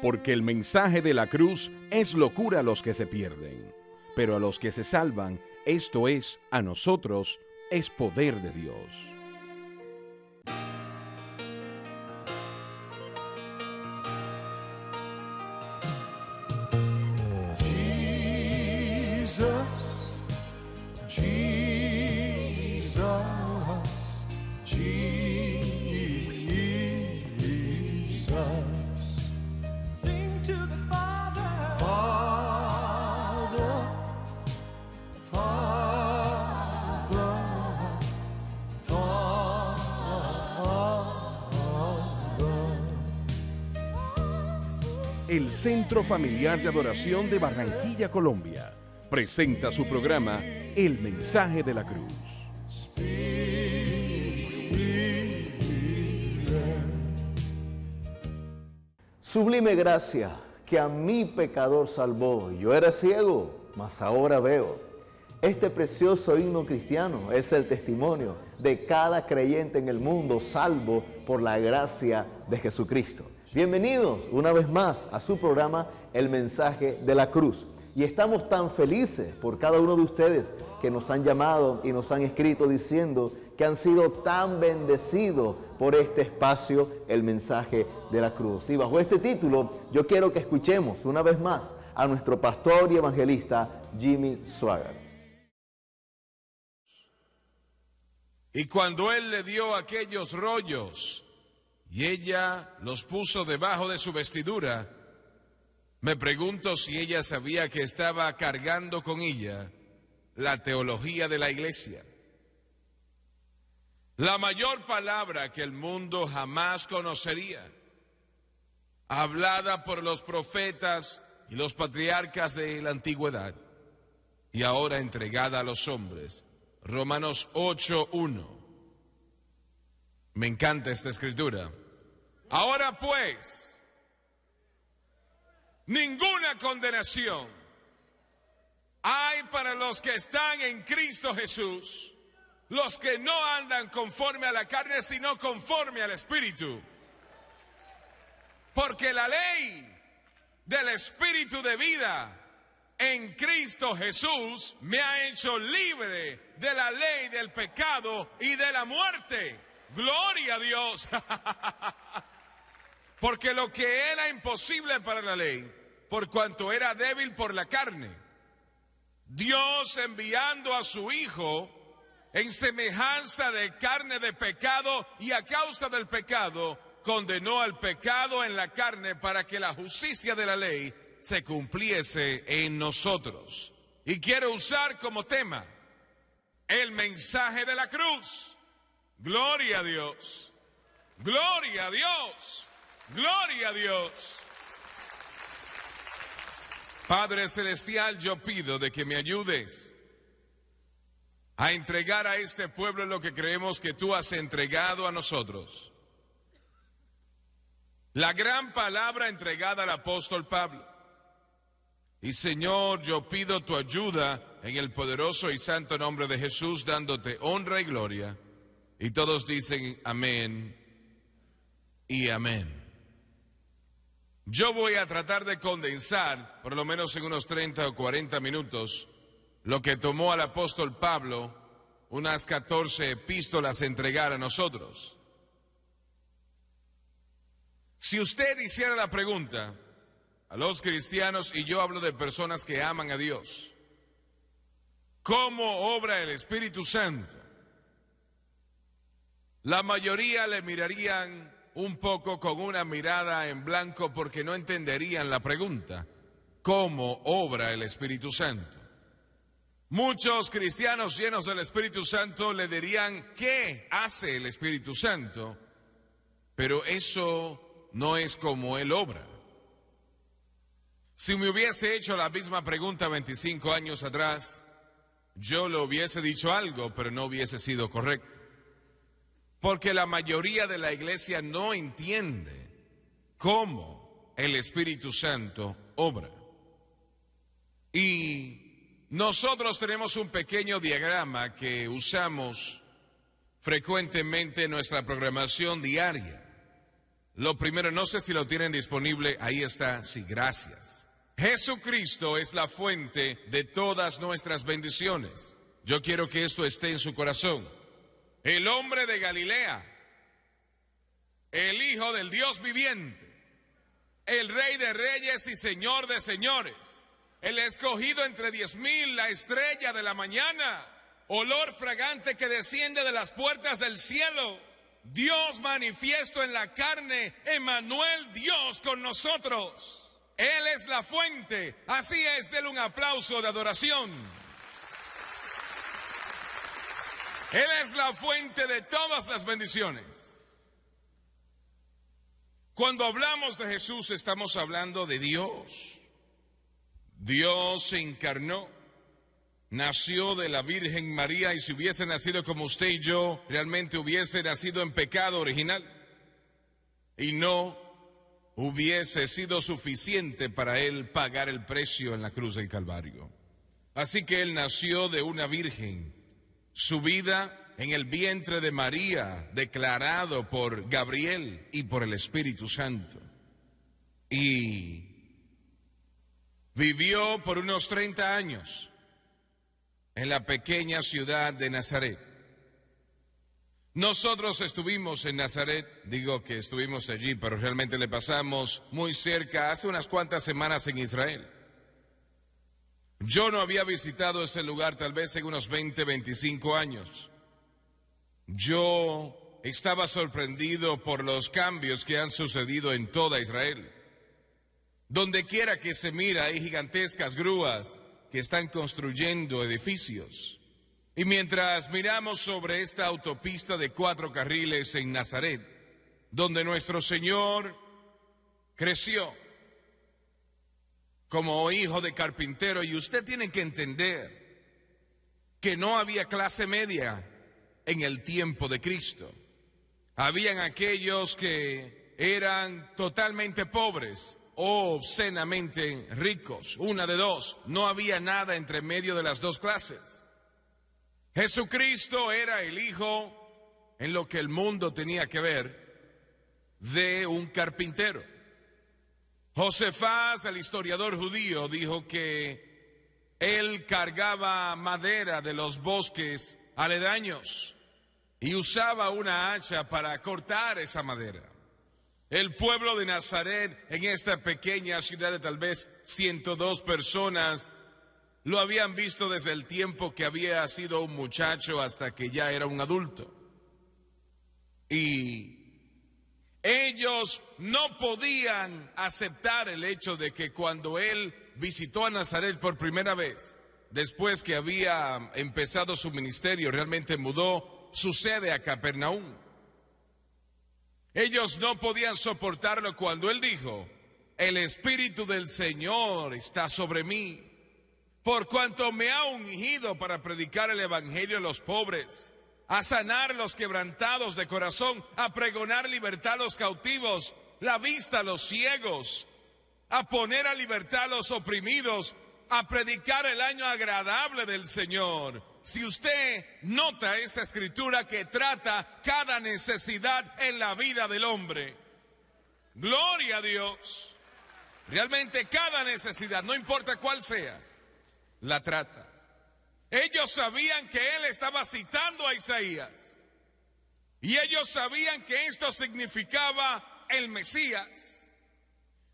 porque el mensaje de la cruz es locura a los que se pierden, pero a los que se salvan, esto es, a nosotros, es poder de Dios. El Centro Familiar de Adoración de Barranquilla, Colombia, presenta su programa El Mensaje de la Cruz. Sublime gracia que a mi pecador salvó. Yo era ciego, mas ahora veo. Este precioso himno cristiano es el testimonio de cada creyente en el mundo salvo por la gracia de Jesucristo. Bienvenidos una vez más a su programa El Mensaje de la Cruz. Y estamos tan felices por cada uno de ustedes que nos han llamado y nos han escrito diciendo que han sido tan bendecidos por este espacio, El Mensaje de la Cruz. Y bajo este título, yo quiero que escuchemos una vez más a nuestro pastor y evangelista Jimmy Swaggart. Y cuando él le dio aquellos rollos y ella los puso debajo de su vestidura, me pregunto si ella sabía que estaba cargando con ella la teología de la iglesia. La mayor palabra que el mundo jamás conocería, hablada por los profetas y los patriarcas de la antigüedad, y ahora entregada a los hombres. Romanos 8:1. Me encanta esta escritura. Ahora pues, ninguna condenación hay para los que están en Cristo Jesús, los que no andan conforme a la carne, sino conforme al Espíritu. Porque la ley del Espíritu de vida en Cristo Jesús me ha hecho libre de la ley del pecado y de la muerte. ¡Gloria a Dios! Porque lo que era imposible para la ley, por cuanto era débil por la carne, Dios enviando a su Hijo en semejanza de carne de pecado y a causa del pecado, condenó al pecado en la carne para que la justicia de la ley se cumpliese en nosotros. Y quiero usar como tema el mensaje de la cruz. Gloria a Dios, gloria a Dios, gloria a Dios. Padre Celestial, yo pido de que me ayudes a entregar a este pueblo lo que creemos que tú has entregado a nosotros. La gran palabra entregada al apóstol Pablo. Y Señor, yo pido tu ayuda en el poderoso y santo nombre de Jesús, dándote honra y gloria. Y todos dicen amén y amén. Yo voy a tratar de condensar, por lo menos en unos 30 o 40 minutos, lo que tomó al apóstol Pablo unas 14 epístolas entregar a nosotros. Si usted hiciera la pregunta a los cristianos, y yo hablo de personas que aman a Dios, ¿cómo obra el Espíritu Santo? La mayoría le mirarían un poco con una mirada en blanco porque no entenderían la pregunta. ¿Cómo obra el Espíritu Santo? Muchos cristianos llenos del Espíritu Santo le dirían, ¿qué hace el Espíritu Santo? Pero eso no es como Él obra. Si me hubiese hecho la misma pregunta 25 años atrás, yo le hubiese dicho algo, pero no hubiese sido correcto. Porque la mayoría de la iglesia no entiende cómo el Espíritu Santo obra. Y nosotros tenemos un pequeño diagrama que usamos frecuentemente en nuestra programación diaria. Lo primero, no sé si lo tienen disponible, ahí está, sí, gracias. Jesucristo es la fuente de todas nuestras bendiciones. Yo quiero que esto esté en su corazón. El hombre de Galilea, el Hijo del Dios viviente, el Rey de reyes y Señor de señores, el escogido entre 10,000, la estrella de la mañana, olor fragante que desciende de las puertas del cielo, Dios manifiesto en la carne, Emmanuel, Dios con nosotros. Él es la fuente, así es, denle un aplauso de adoración. Él es la fuente de todas las bendiciones. Cuando hablamos de Jesús estamos hablando de Dios. Dios se encarnó, nació de la Virgen María, y si hubiese nacido como usted y yo, realmente hubiese nacido en pecado original y no hubiese sido suficiente para él pagar el precio en la cruz del Calvario. Así que él nació de una virgen, su vida en el vientre de María, declarado por Gabriel y por el Espíritu Santo. Y vivió por unos 30 años en la pequeña ciudad de Nazaret. Nosotros estuvimos en Nazaret, digo que estuvimos allí, pero realmente le pasamos muy cerca hace unas cuantas semanas en Israel. Yo no había visitado ese lugar tal vez en unos 20, 25 años. Yo estaba sorprendido por los cambios que han sucedido en toda Israel. Donde quiera que se mira hay gigantescas grúas que están construyendo edificios. Y mientras miramos sobre esta autopista de 4 carriles en Nazaret, donde nuestro Señor creció como hijo de carpintero, y usted tiene que entender que no había clase media en el tiempo de Cristo. Habían aquellos que eran totalmente pobres o obscenamente ricos, una de dos, no había nada entre medio de las dos clases. Jesucristo era el hijo, en lo que el mundo tenía que ver, de un carpintero. Josefás, el historiador judío, dijo que él cargaba madera de los bosques aledaños y usaba una hacha para cortar esa madera. El pueblo de Nazaret, en esta pequeña ciudad de tal vez 102 personas, lo habían visto desde el tiempo que había sido un muchacho hasta que ya era un adulto. Y ellos no podían aceptar el hecho de que cuando él visitó a Nazaret por primera vez, después que había empezado su ministerio, realmente mudó su sede a Capernaum. Ellos no podían soportarlo cuando él dijo: el Espíritu del Señor está sobre mí, por cuanto me ha ungido para predicar el Evangelio a los pobres, a sanar los quebrantados de corazón, a pregonar libertad a los cautivos, la vista a los ciegos, a poner a libertad a los oprimidos, a predicar el año agradable del Señor. Si usted nota esa escritura que trata cada necesidad en la vida del hombre, gloria a Dios. Realmente cada necesidad, no importa cuál sea, la trata. Ellos sabían que él estaba citando a Isaías y ellos sabían que esto significaba el Mesías.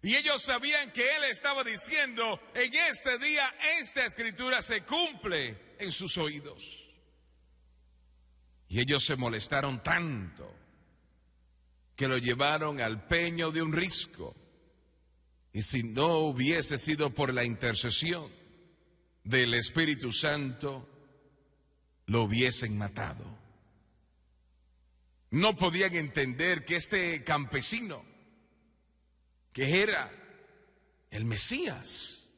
Y ellos sabían que él estaba diciendo: en este día esta escritura se cumple en sus oídos. Y ellos se molestaron tanto que lo llevaron al peño de un risco. Y si no hubiese sido por la intercesión del Espíritu Santo, lo hubiesen matado. No podían entender que este campesino, que era el Mesías,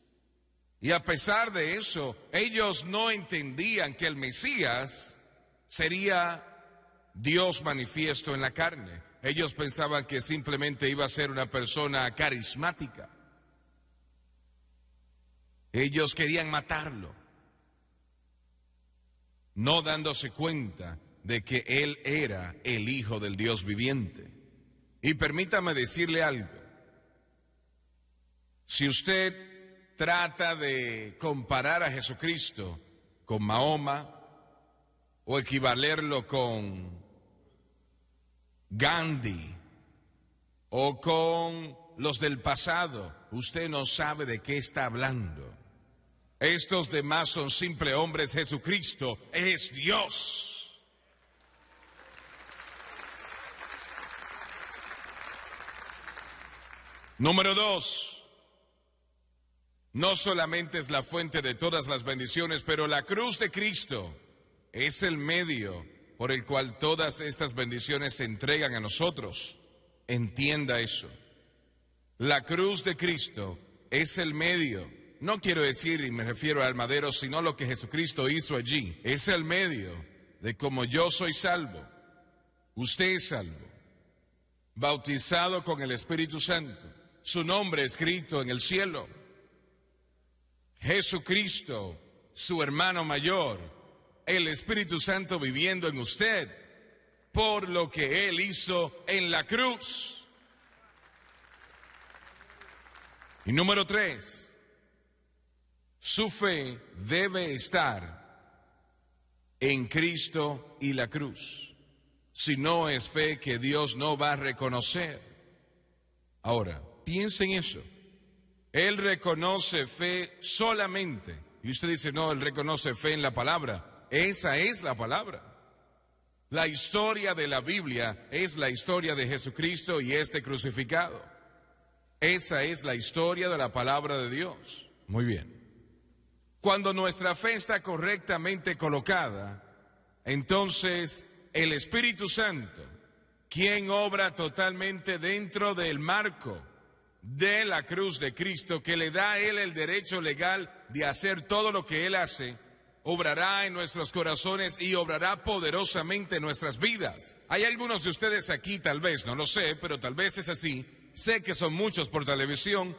y a pesar de eso, ellos no entendían que el Mesías sería Dios manifiesto en la carne. Ellos pensaban que simplemente iba a ser una persona carismática. Ellos querían matarlo, no dándose cuenta de que él era el Hijo del Dios viviente. Y permítame decirle algo. Si usted trata de comparar a Jesucristo con Mahoma o equivalerlo con Gandhi o con los del pasado, usted no sabe de qué está hablando. Estos demás son simples hombres, Jesucristo es Dios. Número 2, no solamente es la fuente de todas las bendiciones, pero la cruz de Cristo es el medio por el cual todas estas bendiciones se entregan a nosotros. Entienda eso. La cruz de Cristo es el medio. No quiero decir, y me refiero al madero, sino lo que Jesucristo hizo allí. Es el medio de cómo yo soy salvo. Usted es salvo. Bautizado con el Espíritu Santo. Su nombre escrito en el cielo. Jesucristo, su hermano mayor. El Espíritu Santo viviendo en usted. Por lo que Él hizo en la cruz. Y número 3. Su fe debe estar en Cristo y la cruz. Si no es fe que Dios no va a reconocer. Ahora, piensa en eso. Él reconoce fe solamente. Y usted dice, no, Él reconoce fe en la palabra. Esa es la palabra. La historia de la Biblia es la historia de Jesucristo y este crucificado. Esa es la historia de la palabra de Dios. Muy bien. Cuando nuestra fe está correctamente colocada, entonces el Espíritu Santo, quien obra totalmente dentro del marco de la cruz de Cristo, que le da a Él el derecho legal de hacer todo lo que Él hace, obrará en nuestros corazones y obrará poderosamente en nuestras vidas. Hay algunos de ustedes aquí, tal vez, no lo sé, pero tal vez es así, sé que son muchos por televisión,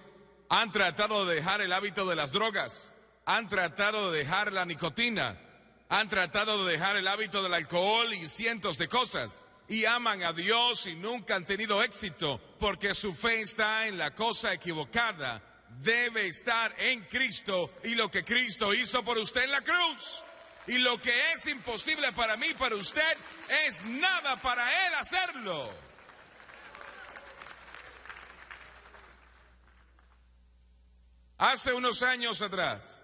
han tratado de dejar el hábito de las drogas. Han tratado de dejar la nicotina, han tratado de dejar el hábito del alcohol y cientos de cosas, y aman a Dios y nunca han tenido éxito, porque su fe está en la cosa equivocada. Debe estar en Cristo y lo que Cristo hizo por usted en la cruz. Y lo que es imposible para mí, para usted, es nada para Él hacerlo. Hace unos años atrás,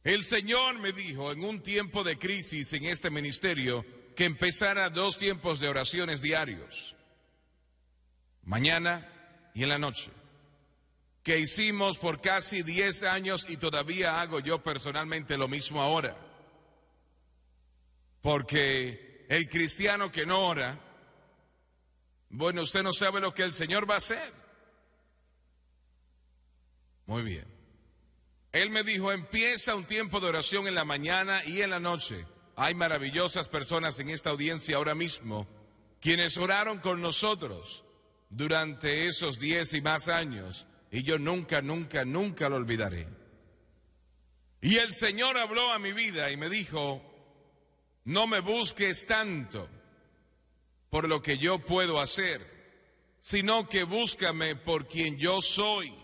el Señor me dijo en un tiempo de crisis en este ministerio que empezara 2 tiempos de oraciones diarios, mañana y en la noche, que hicimos por casi 10 años y todavía hago yo personalmente lo mismo ahora, porque el cristiano que no ora, bueno, usted no sabe lo que el Señor va a hacer. Muy bien. Él me dijo, empieza un tiempo de oración en la mañana y en la noche. Hay maravillosas personas en esta audiencia ahora mismo, quienes oraron con nosotros durante esos 10 y más años, y yo nunca lo olvidaré. Y el Señor habló a mi vida y me dijo, no me busques tanto por lo que yo puedo hacer, sino que búscame por quien yo soy.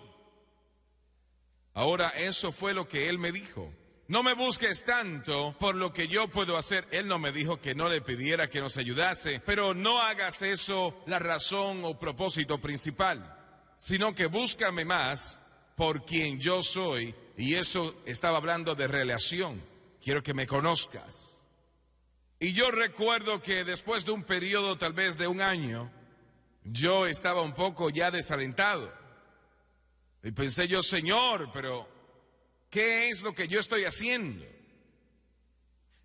Ahora, eso fue lo que Él me dijo. No me busques tanto por lo que yo puedo hacer. Él no me dijo que no le pidiera que nos ayudase, pero no hagas eso la razón o propósito principal, sino que búscame más por quien yo soy. Y eso estaba hablando de relación. Quiero que me conozcas. Y yo recuerdo que después de un periodo tal vez de 1 año, yo estaba un poco ya desalentado. Y pensé yo, Señor, pero ¿qué es lo que yo estoy haciendo?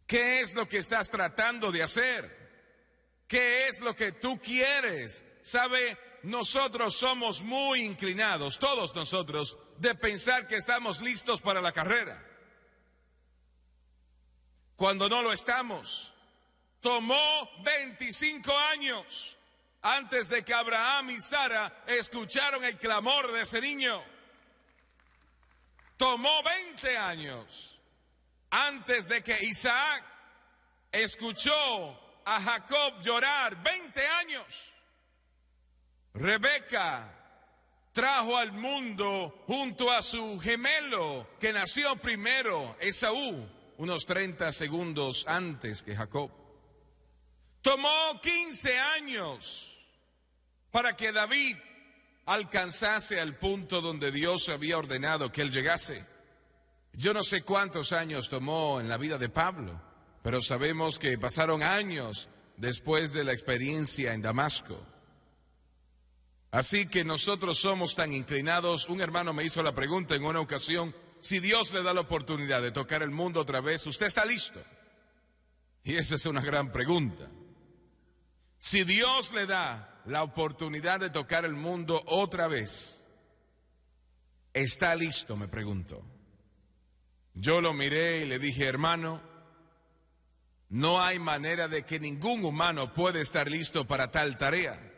¿Qué es lo que estás tratando de hacer? ¿Qué es lo que tú quieres? ¿Sabe? Nosotros somos muy inclinados, todos nosotros, de pensar que estamos listos para la carrera, cuando no lo estamos. Tomó 25 años antes de que Abraham y Sara escucharon el clamor de ese niño. Tomó 20 años antes de que Isaac escuchó a Jacob llorar 20 años. Rebeca trajo al mundo junto a su gemelo que nació primero, Esaú, unos 30 segundos antes que Jacob. Tomó 15 años para que David alcanzase al punto donde Dios había ordenado que él llegase. Yo no sé cuántos años tomó en la vida de Pablo, pero sabemos que pasaron años después de la experiencia en Damasco. Así que nosotros somos tan inclinados. Un hermano me hizo la pregunta en una ocasión: si Dios le da la oportunidad de tocar el mundo otra vez, ¿usted está listo? Y esa es una gran pregunta. Si Dios le da la oportunidad de tocar el mundo otra vez, ¿está listo?, me preguntó. Yo lo miré y le dije: hermano, no hay manera de que ningún humano pueda estar listo para tal tarea.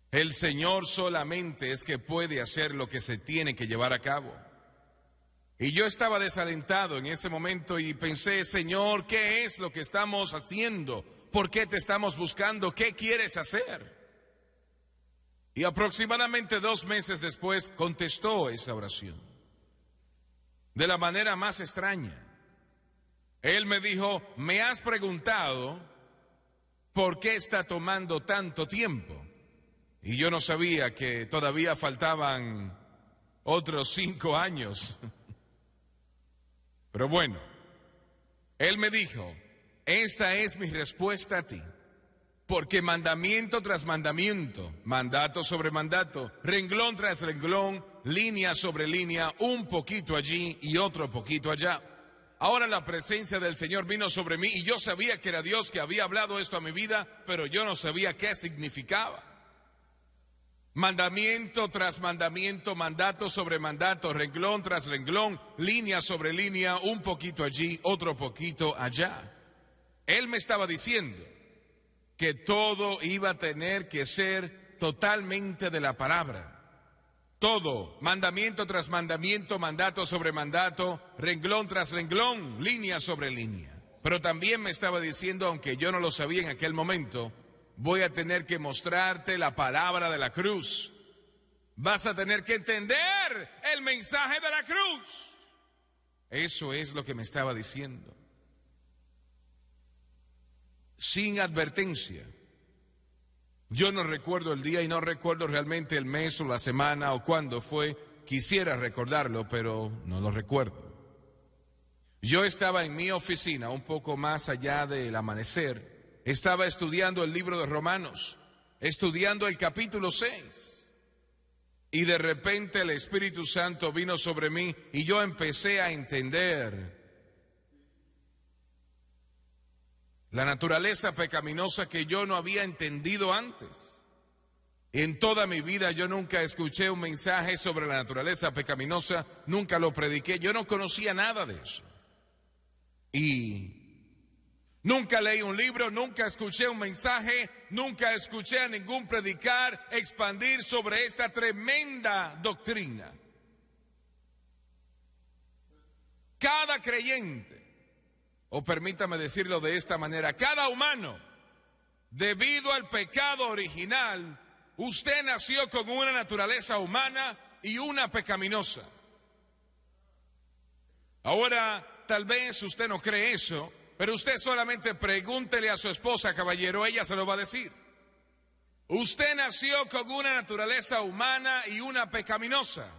El Señor solamente es que puede hacer lo que se tiene que llevar a cabo. Y yo estaba desalentado en ese momento y pensé: Señor, ¿qué es lo que estamos haciendo? ¿Por qué te estamos buscando? ¿Qué quieres hacer? Y aproximadamente 2 meses después contestó esa oración de la manera más extraña. Él me dijo: me has preguntado por qué está tomando tanto tiempo. Y yo no sabía que todavía faltaban otros 5 años. Pero bueno, él me dijo: esta es mi respuesta a ti, porque mandamiento tras mandamiento, mandato sobre mandato, renglón tras renglón, línea sobre línea, un poquito allí y otro poquito allá. Ahora la presencia del Señor vino sobre mí y yo sabía que era Dios que había hablado esto a mi vida, pero yo no sabía qué significaba. Mandamiento tras mandamiento, mandato sobre mandato, renglón tras renglón, línea sobre línea, un poquito allí, otro poquito allá. Él me estaba diciendo que todo iba a tener que ser totalmente de la palabra. Todo, mandamiento tras mandamiento, mandato sobre mandato, renglón tras renglón, línea sobre línea. Pero también me estaba diciendo, aunque yo no lo sabía en aquel momento: voy a tener que mostrarte la palabra de la cruz. Vas a tener que entender el mensaje de la cruz. Eso es lo que me estaba diciendo. Sin advertencia. Yo no recuerdo el día y no recuerdo realmente el mes o la semana o cuándo fue. Quisiera recordarlo, pero no lo recuerdo. Yo estaba en mi oficina, un poco más allá del amanecer. Estaba estudiando el libro de Romanos, estudiando el capítulo 6. Y de repente el Espíritu Santo vino sobre mí y yo empecé a entender la naturaleza pecaminosa que yo no había entendido antes. En toda mi vida yo nunca escuché un mensaje sobre la naturaleza pecaminosa, nunca lo prediqué, yo no conocía nada de eso. Y nunca leí un libro, nunca escuché un mensaje, nunca escuché a ningún predicar expandir sobre esta tremenda doctrina. Cada creyente, o permítame decirlo de esta manera, cada humano, debido al pecado original, usted nació con una naturaleza humana y una pecaminosa. Ahora, tal vez usted no cree eso, pero usted solamente pregúntele a su esposa, caballero, ella se lo va a decir. Usted nació con una naturaleza humana y una pecaminosa.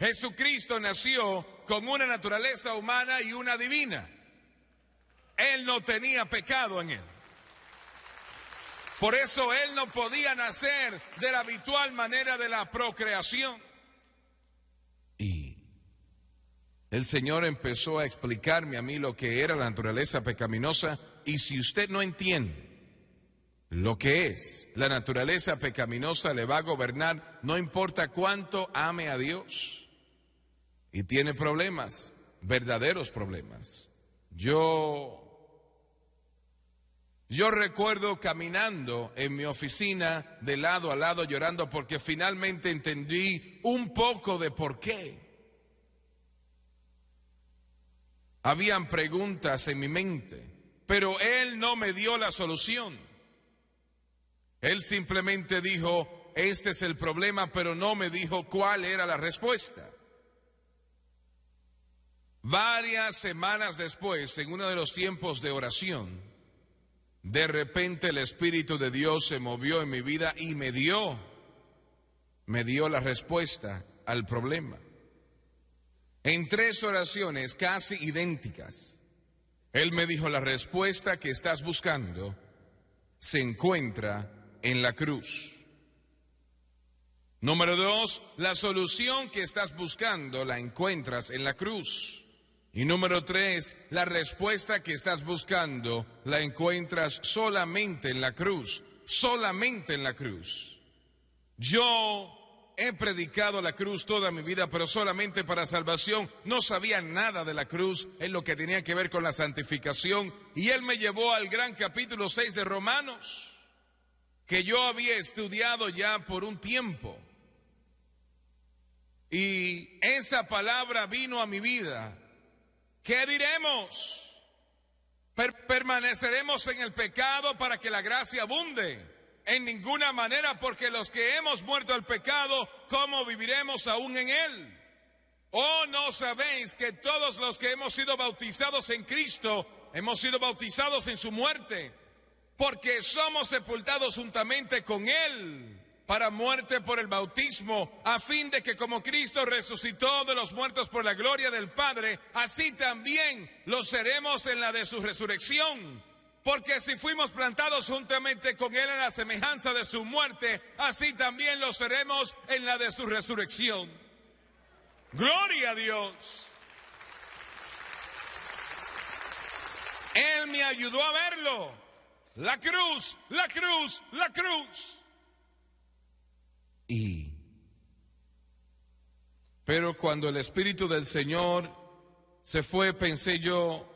Jesucristo nació con una naturaleza humana y una divina. Él no tenía pecado en él. Por eso él no podía nacer de la habitual manera de la procreación. Y el Señor empezó a explicarme a mí lo que era la naturaleza pecaminosa. Y si usted no entiende lo que es la naturaleza pecaminosa, le va a gobernar no importa cuánto ame a Dios. Y tiene problemas, verdaderos problemas. Yo recuerdo caminando en mi oficina de lado a lado llorando porque finalmente entendí un poco de por qué. Habían preguntas en mi mente. pero Él no me dio la solución. Él simplemente dijo, este es el problema, pero no me dijo cuál era la respuesta. Varias semanas después, en uno de los tiempos de oración, de repente el Espíritu de Dios se movió en mi vida y me dio la respuesta al problema. En 3 oraciones casi idénticas, Él me dijo, la respuesta que estás buscando se encuentra en la cruz. Número 2, la solución que estás buscando la encuentras en la cruz. Y número 3, la respuesta que estás buscando la encuentras solamente en la cruz, solamente en la cruz. Yo he predicado la cruz toda mi vida, pero solamente para salvación. No sabía nada de la cruz en lo que tenía que ver con la santificación. Y Él me llevó al gran capítulo 6 de Romanos, que yo había estudiado ya por un tiempo. Y esa palabra vino a mi vida. ¿Qué diremos? ¿Permaneceremos en el pecado para que la gracia abunde? En ninguna manera, porque los que hemos muerto al pecado, ¿cómo viviremos aún en él? ¿O no sabéis que todos los que hemos sido bautizados en Cristo, hemos sido bautizados en su muerte? Porque somos sepultados juntamente con él para muerte por el bautismo, a fin de que como Cristo resucitó de los muertos por la gloria del Padre, así también lo seremos en la de su resurrección. Porque si fuimos plantados juntamente con Él en la semejanza de su muerte, así también lo seremos en la de su resurrección. ¡Gloria a Dios! Él me ayudó a verlo. La cruz, la cruz, la cruz. Pero cuando el Espíritu del Señor se fue, pensé yo,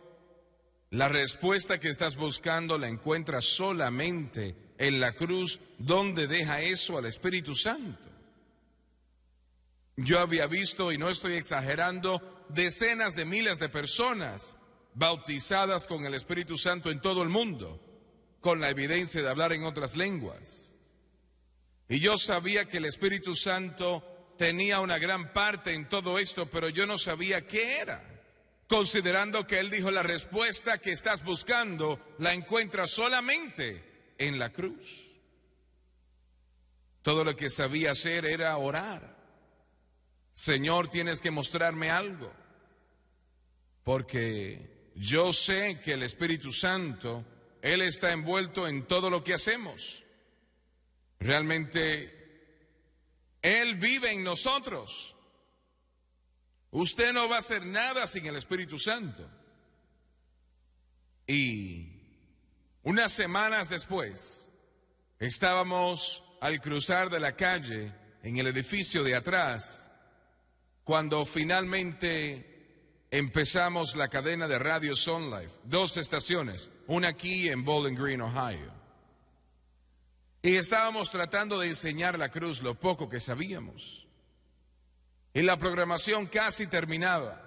la respuesta que estás buscando la encuentras solamente en la cruz. ¿Dónde deja eso al Espíritu Santo? Yo había visto, y no estoy exagerando, decenas de miles de personas bautizadas con el Espíritu Santo en todo el mundo, con la evidencia de hablar en otras lenguas. Y yo sabía que el Espíritu Santo tenía una gran parte en todo esto, pero yo no sabía qué era, considerando que Él dijo, la respuesta que estás buscando la encuentras solamente en la cruz. Todo lo que sabía hacer era orar. Señor, tienes que mostrarme algo, porque yo sé que el Espíritu Santo, Él está envuelto en todo lo que hacemos. Realmente Él vive en nosotros. Usted no va a hacer nada sin el Espíritu Santo. Y unas semanas después, estábamos al cruzar de la calle en el edificio de atrás, cuando finalmente empezamos la cadena de Radio Sun Life, 2 estaciones, una aquí en Bowling Green, Ohio. Y estábamos tratando de enseñar la cruz, lo poco que sabíamos. Y la programación casi terminaba.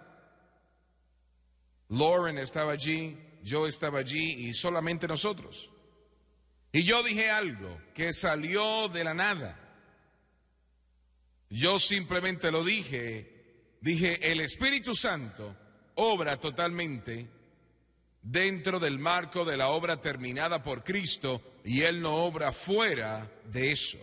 Lauren estaba allí, yo estaba allí y solamente nosotros. Y yo dije algo que salió de la nada. Yo simplemente lo dije, el Espíritu Santo obra totalmente dentro del marco de la obra terminada por Cristo, y Él no obra fuera de eso.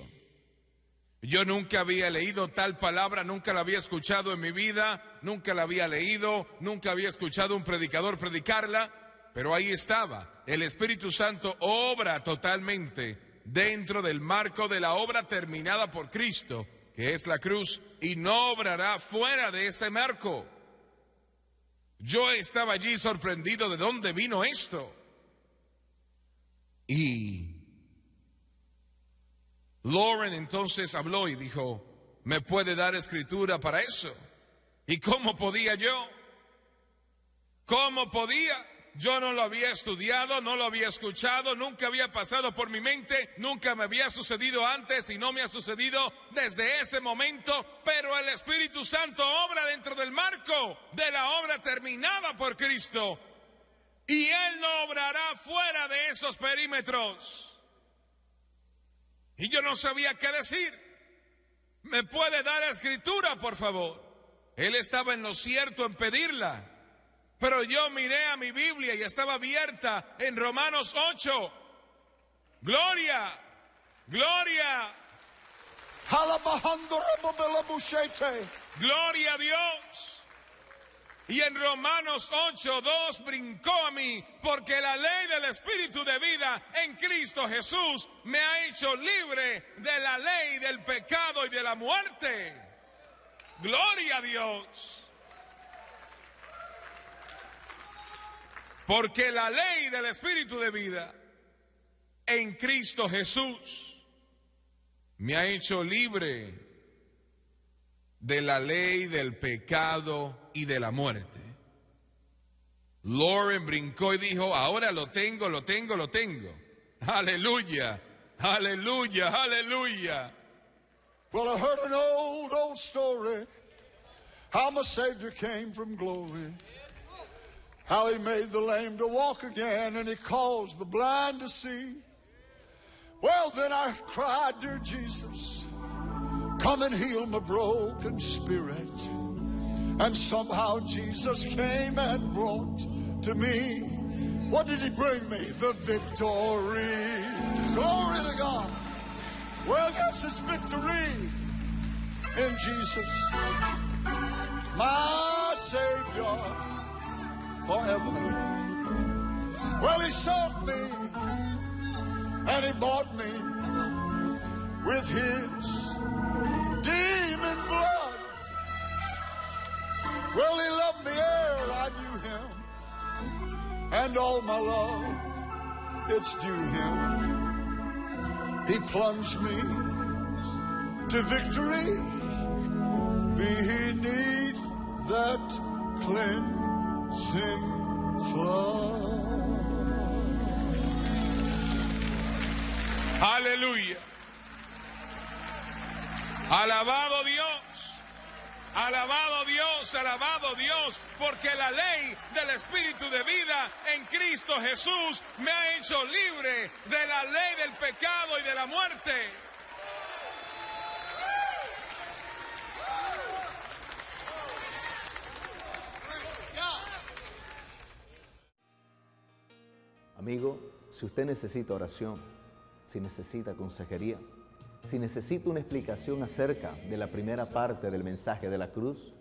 Yo nunca había leído tal palabra, nunca la había escuchado en mi vida, nunca la había leído, nunca había escuchado un predicador predicarla, pero ahí estaba. El Espíritu Santo obra totalmente dentro del marco de la obra terminada por Cristo, que es la cruz, y no obrará fuera de ese marco. Yo estaba allí sorprendido de dónde vino esto. Y Lauren entonces habló y dijo, ¿me puede dar escritura para eso? ¿Y cómo podía yo? ¿Cómo podía? Yo no lo había estudiado, no lo había escuchado, nunca había pasado por mi mente, nunca me había sucedido antes y no me ha sucedido desde ese momento, pero el Espíritu Santo obra dentro del marco de la obra terminada por Cristo. y Él no obrará fuera de esos perímetros. Y yo no sabía qué decir. ¿Me puede dar la escritura, por favor? Él estaba en lo cierto en pedirla, pero yo miré a mi Biblia y estaba abierta en Romanos 8. Gloria, gloria, gloria a Dios. Y en Romanos 8:2 brincó a mí, porque la ley del Espíritu de vida en Cristo Jesús me ha hecho libre de la ley del pecado y de la muerte. Gloria a Dios. Porque la ley del Espíritu de vida en Cristo Jesús me ha hecho libre de la ley del pecado y de la muerte. Lauren brincó y dijo, ahora lo tengo. Aleluya, aleluya, aleluya. Well, I heard an old story, how my Savior came from glory, how He made the lame to walk again, and He caused the blind to see. Well, then I cried, dear Jesus, come and heal my broken spirit. And somehow Jesus came and brought to me, what did He bring me? The victory. Glory to God. Well, yes, it's victory in Jesus, my Savior forever. Well, He sought me and He bought me with His demon blood. Well, He loved me ere I knew Him, and all my love, it's due Him. He plunged me to victory beneath that cleansing flood. Aleluya. Alabado Dios. Alabado Dios, alabado Dios, porque la ley del Espíritu de vida en Cristo Jesús me ha hecho libre de la ley del pecado y de la muerte. Amigo, si usted necesita oración, si necesita consejería, si necesita una explicación acerca de la primera parte del mensaje de la cruz,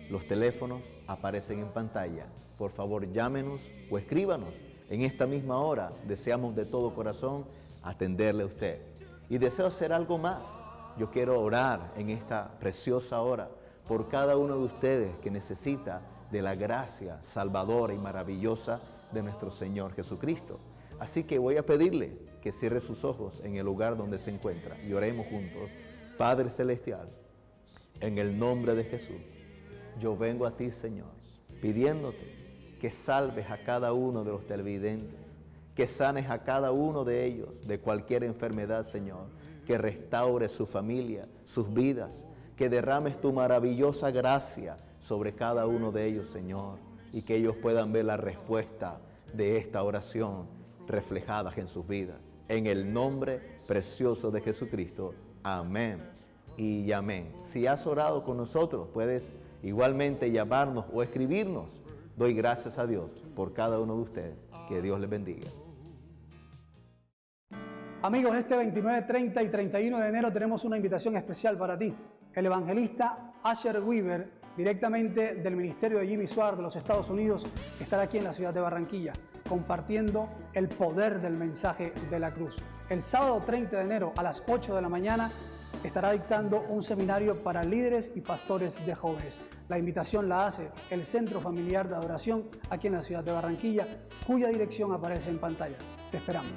los teléfonos aparecen en pantalla. Por favor, llámenos o escríbanos. En esta misma hora deseamos de todo corazón atenderle a usted. Y deseo hacer algo más. Yo quiero orar en esta preciosa hora por cada uno de ustedes que necesita de la gracia salvadora y maravillosa de nuestro Señor Jesucristo. Así que voy a pedirle que cierre sus ojos en el lugar donde se encuentra y oremos juntos. Padre Celestial, en el nombre de Jesús, yo vengo a ti, Señor, pidiéndote que salves a cada uno de los televidentes, que sanes a cada uno de ellos de cualquier enfermedad, Señor, que restaures su familia, sus vidas, que derrames tu maravillosa gracia sobre cada uno de ellos, Señor, y que ellos puedan ver la respuesta de esta oración reflejadas en sus vidas. En el nombre precioso de Jesucristo. Amén y amén. Si has orado con nosotros, puedes igualmente llamarnos o escribirnos. Doy gracias a Dios por cada uno de ustedes. Que Dios les bendiga. Amigos, este 29, 30 y 31 de enero tenemos una invitación especial para ti. El evangelista Asher Weaver, directamente del ministerio de Jimmy Swaggart de los Estados Unidos, estará aquí en la ciudad de Barranquilla, compartiendo el poder del mensaje de la cruz. El sábado 30 de enero a las 8 de la mañana estará dictando un seminario para líderes y pastores de jóvenes. La invitación la hace el Centro Familiar de Adoración aquí en la ciudad de Barranquilla, cuya dirección aparece en pantalla. Te esperamos.